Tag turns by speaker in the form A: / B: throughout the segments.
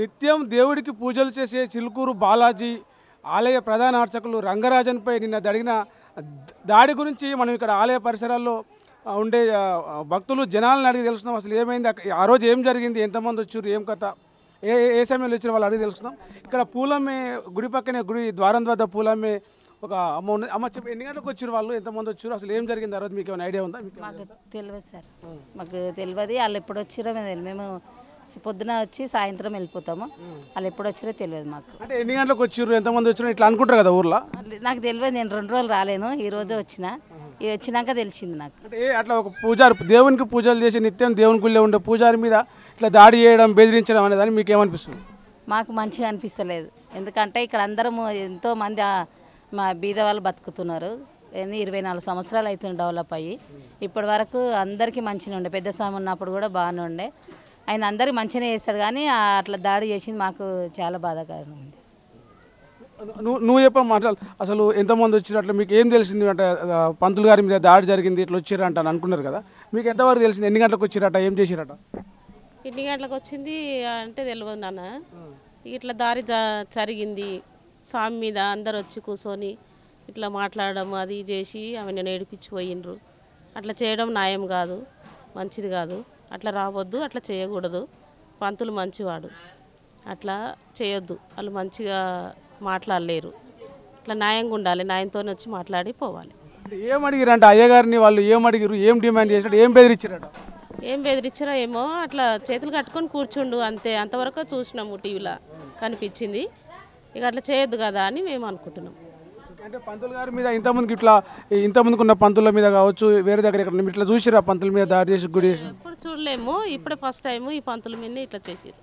A: నిత్యం దేవుడికి పూజలు చేసే చిలుకూరు బాలాజీ ఆలయ ప్రధాన అర్చకులు రంగరాజన్పై నిన్న జరిగిన దాడి గురించి మనం ఇక్కడ ఆలయ పరిసరాల్లో ఉండే భక్తులు జనాలను అడిగి తెలుస్తున్నాం. అసలు ఏమైంది, ఆ రోజు ఏం జరిగింది, ఎంతమంది వచ్చారు, ఏం కథ, ఏ ఏ సమయంలో వచ్చారు వాళ్ళు అడిగి తెలుస్తున్నాం. ఇక్కడ పూలమ్మే గుడి పక్కనే గుడి ద్వారం వద్ద పూలమ్మే ఒక అమ్మ ఉన్నది. అమ్మ చెప్పి ఎన్ని గంటలకు వచ్చారు వాళ్ళు, ఎంతమంది వచ్చారు, అసలు ఏం జరిగింది ఆ రోజు, మీకు ఏమైనా ఐడియా ఉందా?
B: మాకు తెలియదు సార్, మాకు తెలియదు. వాళ్ళు ఎప్పుడు వచ్చారో మేము పొద్దున వచ్చి సాయంత్రం వెళ్ళిపోతాము. వాళ్ళు ఎప్పుడు వచ్చారో తెలియదు మాకు.
A: అంటే ఎన్ని గంటలకు వచ్చారు, ఎంతమంది వచ్చారు ఇట్లా అనుకుంటారు కదా ఊర్లో?
B: నాకు తెలియదు, నేను 2 రోజులు రాలేను, ఈ రోజే వచ్చిన. వచ్చినాక తెలిసింది నాకు.
A: అంటే అట్లా ఒక పూజారి దేవునికి పూజలు చేసి నిత్యం దేవుని గుళ్ళే ఉండే పూజారి మీద ఇట్లా దాడి చేయడం, బెదిరించడం అనేదాన్ని మీకు ఏమనిపిస్తుంది?
B: మాకు మంచిగా అనిపిస్తలేదు. ఎందుకంటే ఇక్కడ అందరము ఎంతోమంది మా బీద వాళ్ళు బతుకుతున్నారు. 24 సంవత్సరాలు అవుతుంది డెవలప్ అయ్యి. ఇప్పటి వరకు అందరికీ మంచిగా ఉండే, పెద్ద స్వామి ఉన్నప్పుడు కూడా బాగానే ఉండే. ఆయన అందరికీ మంచిగానే చేస్తాడు, కానీ అట్లా దాడి చేసింది మాకు చాలా బాధాకరంగా ఉంది.
A: నువ్వు చెప్పా మాట్లాడు, అసలు ఎంతమంది వచ్చారు, అట్లా మీకు ఏం తెలిసింది? అంటే పంతులు గారి మీద దాడి జరిగింది, ఇట్లా వచ్చారంట అని అనుకున్నారు కదా, మీకు ఎంతవరకు తెలిసింది? ఎన్ని గంటలకు వచ్చారట, ఏం చేశారట?
C: ఎన్ని గంటలకు వచ్చింది అంటే తెలియదు నాన్న. ఇట్లా దారి జరిగింది, స్వామి మీద అందరు వచ్చి కూర్చొని ఇట్లా మాట్లాడడం అది చేసి ఆమెను ఏడిపించి పోయినరు. అట్లా చేయడం న్యాయం కాదు, మంచిది కాదు. అట్లా రావద్దు, అట్లా చేయకూడదు. పంతులు మంచివాడు, అట్లా చేయొద్దు. వాళ్ళు మంచిగా మాట్లాడలేరు, ఇట్లా న్యాయంగా ఉండాలి. న్యాయంతో వచ్చి మాట్లాడి పోవాలి.
A: ఏం అడిగారంట అయ్యగారిని వాళ్ళు, ఏం అడిగారు, ఏం డిమాండ్ చేసినట్టు, ఏం బెదిరించారట?
C: ఏం బెదిరించారో ఏమో, అట్లా చేతులు కట్టుకొని కూర్చుండు అంతే. అంతవరకు చూసినాము, టీవీలో కనిపించింది. ఇక అట్లా చేయొద్దు కదా అని మేము అనుకుంటున్నాం.
A: అంటే పంతులు గారి మీద ఇంతమందికి ఉన్న పంతుల మీద కావచ్చు, వేరే దగ్గర ఇక్కడ ఇట్లా చూసిరా పంతుల మీద దాడి చేసి గుడి చేసి?
C: ఎప్పుడు చూడలేము, ఇప్పుడే ఫస్ట్ టైము ఈ పంతుల మీద ఇట్లా చేసారు.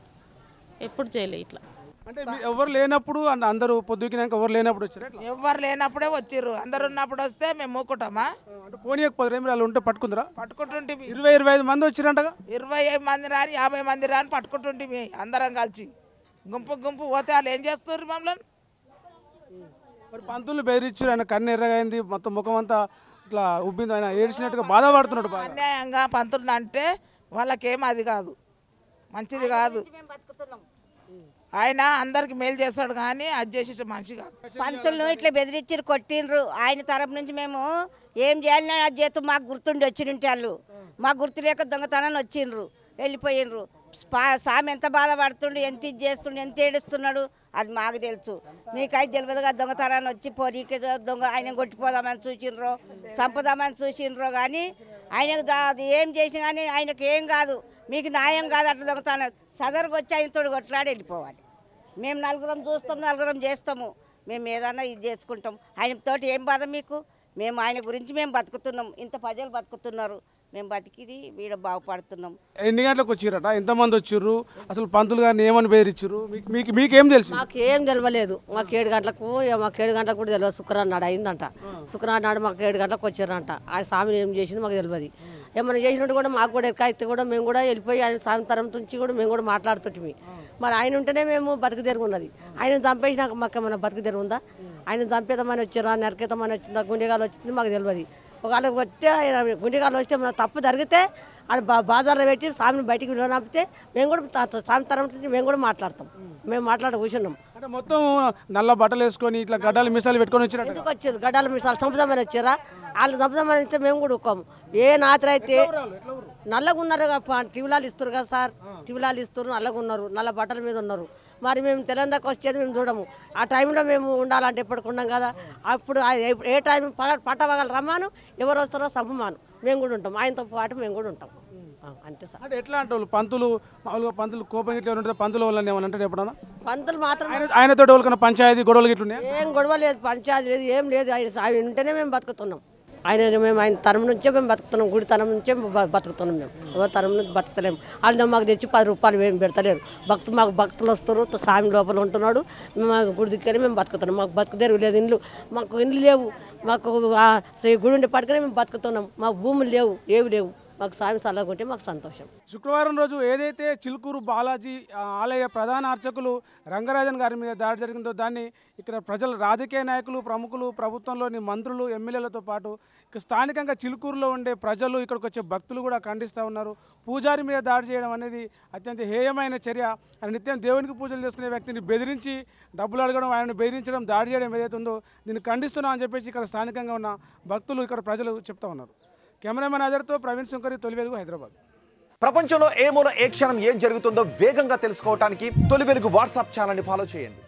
C: ఎప్పుడు చేయలే ఇట్లా.
A: అంటే ఎవరు లేనప్పుడు, అందరూ పొద్దుకినాక ఎవరు లేనప్పుడు వచ్చారు?
D: ఎవరు లేనప్పుడే వచ్చిర్రు, అందరు ఉన్నప్పుడు వస్తే మేము మూకుంటామా?
A: అంటే పోనీయకపోతే ఏమి వాళ్ళు ఉంటే పట్టుకుందరా?
D: పట్టుకుంటుంటే
A: 20-25 మంది వచ్చిరంటగా.
D: 25 మంది రాని 50 మంది రాని పట్టుకుంటుంటే అందరం కలిసి గుంపు పోతే వాళ్ళు ఏం చేస్తారు మమ్మల్ని?
A: మరి పంతులు బెదిరించారు, ఆయన కన్ను ఎర్రగైంది, మొత్తం ముఖం అంతా ఇట్లా ఉబ్బింది, ఆయన ఏడ్చినట్టుగా బాధపడుతున్నాడు.
D: అన్యాయంగా పంతులు అంటే వాళ్ళకేం అది కాదు, మంచిది కాదు. ఆయన అందరికి మేలు చేస్తాడు, కానీ అది చేసేసే మనిషి కాదు.
E: పంతులను ఇట్లా బెదిరించారు, కొట్టిండ్రు. ఆయన తరపు నుంచి మేము ఏం చేయాలని అది చేస్తూ మాకు గుర్తుండి వచ్చింటే వాళ్ళు మాకు గుర్తు లేక దొంగతనాన్ని వచ్చిండ్రు, వెళ్ళిపోయినరు. స్వామి ఎంత బాధపడుతుండు, ఎంత ఇది చేస్తుండు, ఎంత ఏడుస్తున్నాడు అది మాకు తెలుసు. మీకైతే తెలియదుగా దొంగతనాన్ని వచ్చి పోరీకి దొంగ ఆయన కొట్టిపోదామని చూసిండ్రో, చంపుదామని చూసిండ్రో, కానీ ఆయనకు ఏం చేసినా కానీ ఆయనకు ఏం కాదు. మీకు న్యాయం కాదు అట్లా దొంగతనం. సదరుకు వచ్చి ఆయనతో కొట్లాడి వెళ్ళిపోవాలి. మేము నలుగురం చూస్తాం, నలుగురం చేస్తాము, మేము ఏదన్నా ఇది చేసుకుంటాం. ఆయనతోటి ఏం బాధ మీకు? మేము ఆయన గురించి మేము బతుకుతున్నాం, ఇంత ప్రజలు బతుకుతున్నారు, మేము బతికిది వీడ బాగుపడుతున్నాం.
A: ఎన్ని గంటలకు వచ్చిరట, ఎంతమంది వచ్చిర్రు, అసలు పంతులు గారిని ఏమని బెదిరించారు, మీకేం తెలుసు?
F: మాకేం తెలియలేదు. మాకు 7 గంటలకు కూడా తెలియదు. శుక్రవారం నాడు అయిందంట. శుక్రవారం నాడు మాకు 7 గంటలకు వచ్చారంట. ఆయన స్వామిని ఏం చేసింది మాకు తెలియదు. ఏమైనా చేసినట్టు కూడా మాకు కూడా ఎక్కైతే కూడా మేము కూడా వెళ్ళిపోయి ఆయన స్వామి తరం నుంచి కూడా మేము కూడా మాట్లాడుతుంటే, మరి ఆయన ఉంటేనే మేము బతుకు తెరుగున్నది. ఆయన చంపేసినాక మాకు ఏమైనా బతుకు తెరుగుందా? ఆయన చంపేద్దామని వచ్చారా, నరికేద్దామని వచ్చిందా, గుండెగాలు వచ్చింది మాకు తెలియదు. ఒకవేళ వస్తే గుండెగాలు వస్తే మన తప్పు జరిగితే ఆయన బాజార్లో పెట్టి స్వామిని బయటికి విలువనాపితే మేము కూడా స్వామి తరం నుంచి మేము కూడా మాట్లాడతాం. మేము మాట్లాడ కూర్చున్నాం.
A: అంటే మొత్తం నల్ల బట్టలు వేసుకొని ఇట్లా గడ్డలు మిసాలు పెట్టుకొని వచ్చారు.
F: ఎందుకు వచ్చారు? గడ్డల మిసాలు చంపుదామని వచ్చారా? వాళ్ళు చంపుదామని వస్తే మేము కూడా ఒక్కాము. ఏ నాత్ర అయితే నల్లగా ఉన్నారు, టీవీలాలు ఇస్తారు కదా సార్, టీవీలాలు ఇస్తారు, నల్లగా ఉన్నారు, నల్ల బట్టల మీద ఉన్నారు. మరి మేము తెలంగాణకు వచ్చేది మేము చూడము. ఆ టైంలో మేము ఉండాలంటే ఎప్పటికి ఉన్నాం కదా. అప్పుడు ఏ టైం పట్టవగలు రమ్మాను, ఎవరు వస్తారో సంపమాను, మేము కూడా ఉంటాం. ఆయనతో పాటు మేము కూడా ఉంటాం. అంతే సార్.
A: అంటే ఎట్లా అంటే పంతులు మామూలుగా పంతులు కోపం ఇట్లా ఉంటుంది, పంతులు వాళ్ళని ఏమని అంటే ఎప్పుడన్నా
F: పంతులు మాత్రం
A: ఆయనతో ఎవరికైనా పంచాయతీ గొడవలు ఇట్లా
F: ఏం గొడవ లేదు, పంచాయతీ లేదు, ఏం లేదు. ఆయన ఉంటేనే మేము బతుకుతున్నాం. ఆయన తరం నుంచే మేము బతుకుతున్నాం, గుడి తరం నుంచే బతుకుతున్నాం. మేము ఎవరి తరం నుంచి బతుకుతలేము. వాళ్ళు మాకు తెచ్చి 10 రూపాయలు ఏం పెడతలేరు. మాకు భక్తులు వస్తారు, స్వామి లోపల ఉంటున్నాడు, మేము గుడి దిక్కనే మేము బతుకుతున్నాం. మాకు బతుకుదేరు లేదు, మాకు ఇండ్లు లేవు, మాకు గుడి ఉండే పట్టుకునే మేము బతుకుతున్నాం. మాకు భూములు లేవు, ఏవి లేవు, మాకు స్వామి చల్లగుంటే మాకు సంతోషం.
A: శుక్రవారం రోజు ఏదైతే చిలుకూరు బాలాజీ ఆలయ ప్రధాన అర్చకులు రంగరాజన్ గారి మీద దాడి జరిగిందో దాన్ని ఇక్కడ ప్రజలు, రాజకీయ నాయకులు, ప్రముఖులు, ప్రభుత్వంలోని మంత్రులు, ఎమ్మెల్యేలతో పాటు ఇక స్థానికంగా చిలుకూరులో ఉండే ప్రజలు, ఇక్కడికి వచ్చే భక్తులు కూడా ఖండిస్తూ ఉన్నారు. పూజారి మీద దాడి చేయడం అనేది అత్యంత హేయమైన చర్య. ఆయన నిత్యం దేవునికి పూజలు చేసుకునే వ్యక్తిని బెదిరించి డబ్బులు అడగడం, ఆయనను బెదిరించడం, దాడి చేయడం ఏదైతే ఉందో దీన్ని ఖండిస్తున్నాం అని చెప్పేసి ఇక్కడ స్థానికంగా ఉన్న భక్తులు, ఇక్కడ ప్రజలు చెప్తా ఉన్నారు. కెమెరామెన్ ఆధార్తో ప్రవీణ్ శంకరి, తొలి వెలుగు, హైదరాబాద్.
G: ప్రపంచంలో ఏ మూల ఏ క్షణం ఏం జరుగుతుందో వేగంగా తెలుసుకోవడానికి తొలి వెలుగు వాట్సాప్ ఛానల్ని ఫాలో చేయండి.